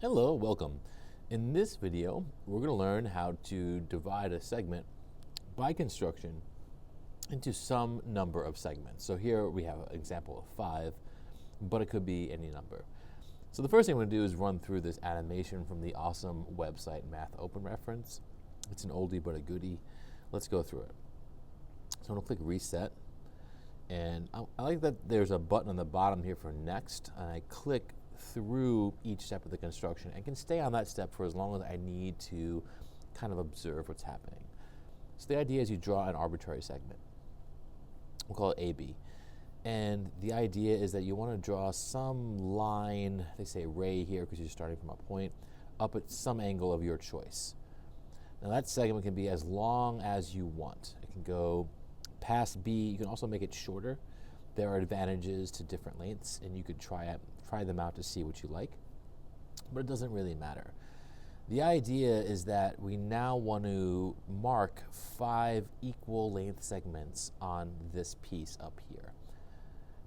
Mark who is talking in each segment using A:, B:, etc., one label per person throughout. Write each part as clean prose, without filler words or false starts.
A: Hello, welcome. In this video, we're going to learn how to divide a segment by construction into some number of segments. So here we have an example of 5, but it could be any number. So the first thing I'm going to do is run through this animation from the awesome website Math Open Reference. It's an oldie but a goodie. Let's go through it. So I'm going to click Reset. And I like that there's a button on the bottom here for Next, and I click through each step of the construction and can stay on that step for as long as I need to kind of observe what's happening. So the idea is you draw an arbitrary segment. We'll call it AB. And the idea is that you want to draw some line, they say ray here because you're starting from a point, up at some angle of your choice. Now that segment can be as long as you want. It can go past B. You can also make it shorter. There are advantages to different lengths, and you could try them out to see what you like, but it doesn't really matter. The idea is that we now want to mark 5 equal length segments on this piece up here.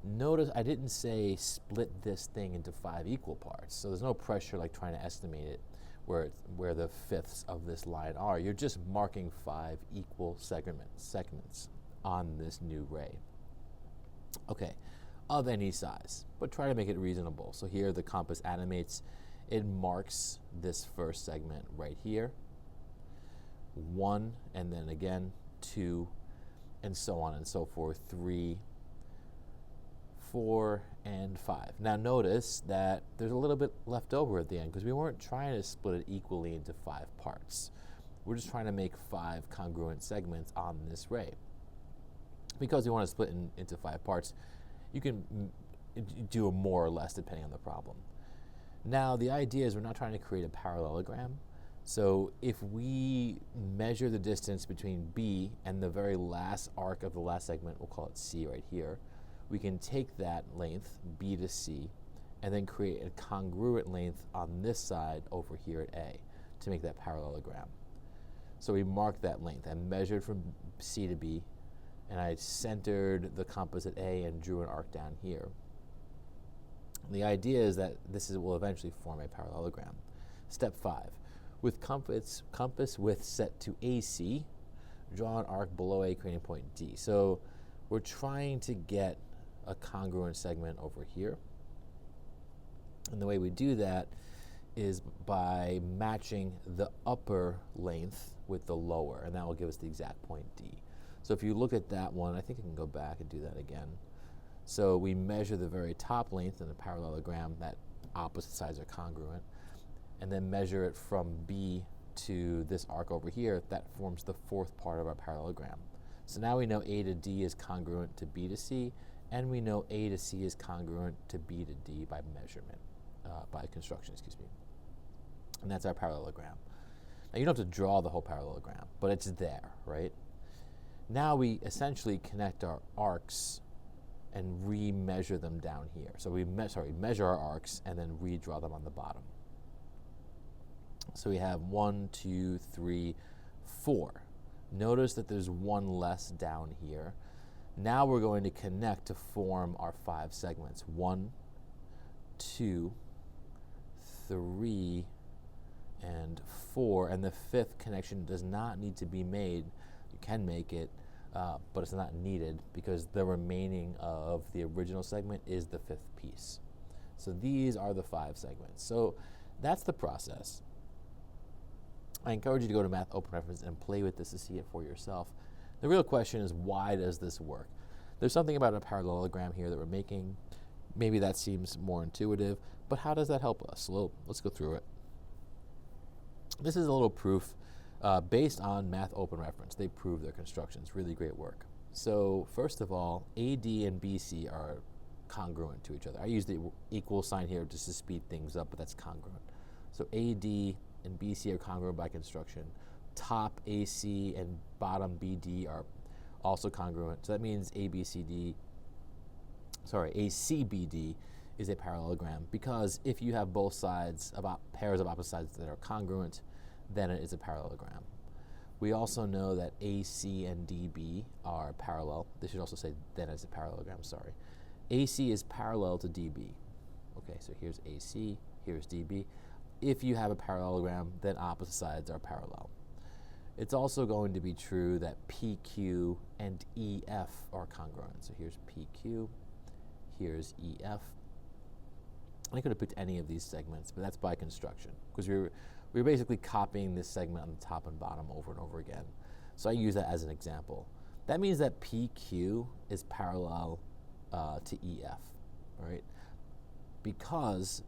A: Notice I didn't say split this thing into 5 equal parts, so there's no pressure like trying to estimate it where the fifths of this line are. You're just marking 5 equal segments on this new ray. Okay, of any size, but try to make it reasonable. So here the compass animates, it marks this first segment right here, 1, and then again 2, and so on and so forth, 3, 4, and 5. Now notice that there's a little bit left over at the end because we weren't trying to split it equally into 5 parts. We're just trying to make 5 congruent segments on this ray. Because you want to split into 5 parts, you can do a more or less depending on the problem. Now the idea is we're not trying to create a parallelogram. So if we measure the distance between B and the very last arc of the last segment, we'll call it C right here, we can take that length, B to C, and then create a congruent length on this side over here at A to make that parallelogram. So we mark that length. I measured from C to B, and I centered the compass at A and drew an arc down here. The idea is that will eventually form a parallelogram. Step 5, with compass width set to AC, draw an arc below A creating point D. So we're trying to get a congruent segment over here. And the way we do that is by matching the upper length with the lower, and that will give us the exact point D. So if you look at that one, I think I can go back and do that again. So we measure the very top length in a parallelogram that opposite sides are congruent, and then measure it from B to this arc over here. That forms the 4th part of our parallelogram. So now we know A to D is congruent to B to C, and we know A to C is congruent to B to D by measurement, by construction, excuse me. And that's our parallelogram. Now you don't have to draw the whole parallelogram, but it's there, right? Now we essentially connect our arcs and re-measure them down here. So we measure our arcs and then redraw them on the bottom. So we have 1, 2, 3, 4. Notice that there's 1 less down here. Now we're going to connect to form our 5 segments. 1, 2, 3, and 4. And the 5th connection does not need to be made. You can make it, but it's not needed because the remaining of the original segment is the 5th piece. So these are the 5 segments. So that's the process. I encourage you to go to Math Open Reference and play with this to see it for yourself. The real question is, why does this work? There's something about a parallelogram here that we're making. Maybe that seems more intuitive, but how does that help us? Well, let's go through it. This is a little proof based on Math Open Reference. They prove their constructions. Really great work. So first of all, AD and BC are congruent to each other. I use the equal sign here just to speed things up, but that's congruent. So AD and BC are congruent by construction. Top AC and bottom BD are also congruent. So that means ACBD is a parallelogram, because if you have both sides, about pairs of opposite sides that are congruent, then it is a parallelogram. We also know that AC and DB are parallel. They should also say then it's a parallelogram, sorry. AC is parallel to DB. Okay, so here's AC, here's DB. if you have a parallelogram, then opposite sides are parallel. It's also going to be true that PQ and EF are congruent. So here's PQ, here's EF. I could have picked any of these segments, but that's by construction, because we're basically copying this segment on the top and bottom over and over again. So I use that as an example. That means that PQ is parallel to EF, right? Because,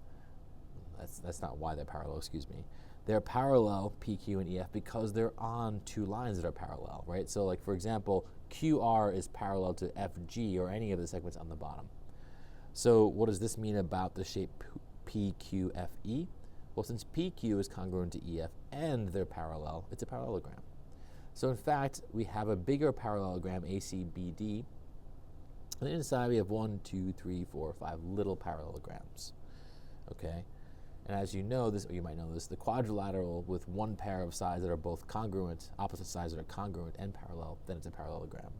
A: that's not why they're parallel, excuse me. They're parallel, PQ and EF, because they're on two lines that are parallel, right? So like, for example, QR is parallel to FG or any of the segments on the bottom. So what does this mean about the shape PQFE? Well, since PQ is congruent to EF and they're parallel, it's a parallelogram. So in fact, we have a bigger parallelogram, ACBD, and inside we have 1, 2, 3, 4, 5 little parallelograms, okay? And as you know this, or you might know this, the quadrilateral with one pair of sides that are both congruent, opposite sides that are congruent and parallel, then it's a parallelogram.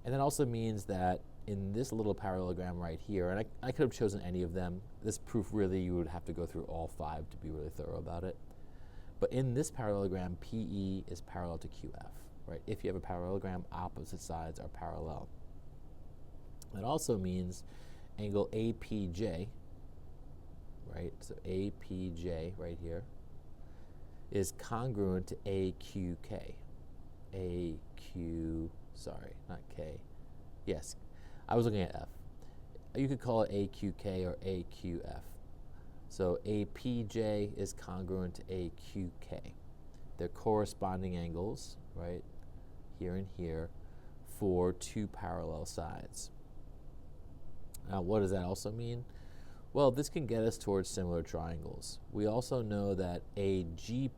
A: And that also means that in this little parallelogram right here, and I could have chosen any of them. This proof really, you would have to go through all 5 to be really thorough about it. But in this parallelogram, PE is parallel to QF, right? If you have a parallelogram, opposite sides are parallel. That also means angle APJ, right? So APJ right here is congruent to AQK. Sorry, not K. Yes, I was looking at F. You could call it AQK or AQF. So APJ is congruent to AQK. They're corresponding angles, right, here and here, for 2 parallel sides. Now, what does that also mean? Well, this can get us towards similar triangles. We also know that AJP,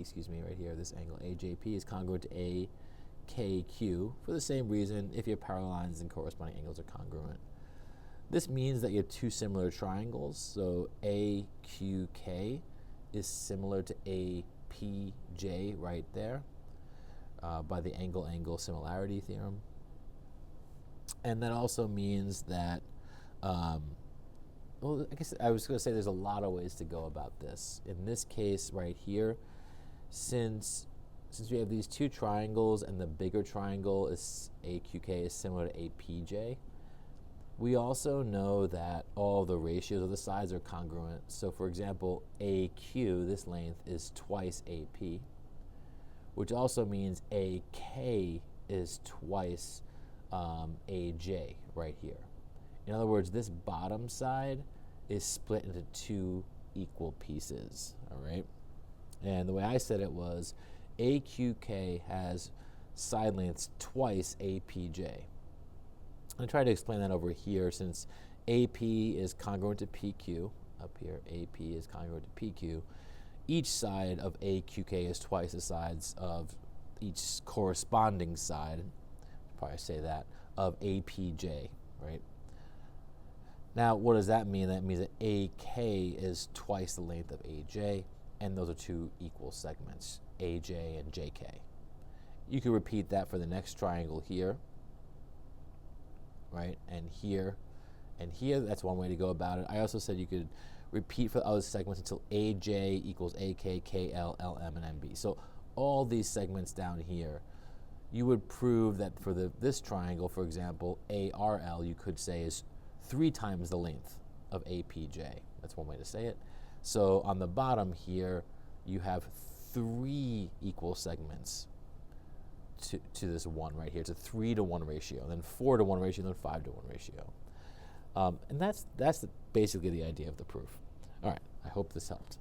A: excuse me, right here, this angle AJP is congruent to AKQ for the same reason. If your parallel lines and corresponding angles are congruent. This means that you have 2 similar triangles, so AQK is similar to APJ right there by the angle-angle similarity theorem. And that also means that, well, I guess I was going to say there's a lot of ways to go about this. In this case right here, since we have these 2 triangles and the bigger triangle is AQK is similar to APJ, we also know that all the ratios of the sides are congruent. So for example, AQ, this length, is twice AP, which also means AK is twice AJ right here. In other words, this bottom side is split into 2 equal pieces, all right? And the way I said it was AQK has side lengths twice APJ. I tried to explain that over here since AP is congruent to PQ. Up here, AP is congruent to PQ. Each side of AQK is twice the sides of each corresponding side, probably say that, of APJ, right? Now, what does that mean? That means that AK is twice the length of AJ, and those are 2 equal segments, AJ and JK. You can repeat that for the next triangle here, right? And here, that's one way to go about it. I also said you could repeat for the other segments until AJ equals AK, KL, LM, and MB. So all these segments down here, you would prove that for this triangle, for example, ARL, you could say is 3 times the length of APJ. That's one way to say it. So on the bottom here, you have 3 equal segments to this one right here. It's a 3-to-1 ratio, then 4-to-1 ratio, then 5-to-1 ratio. And that's basically the idea of the proof. All right, I hope this helped.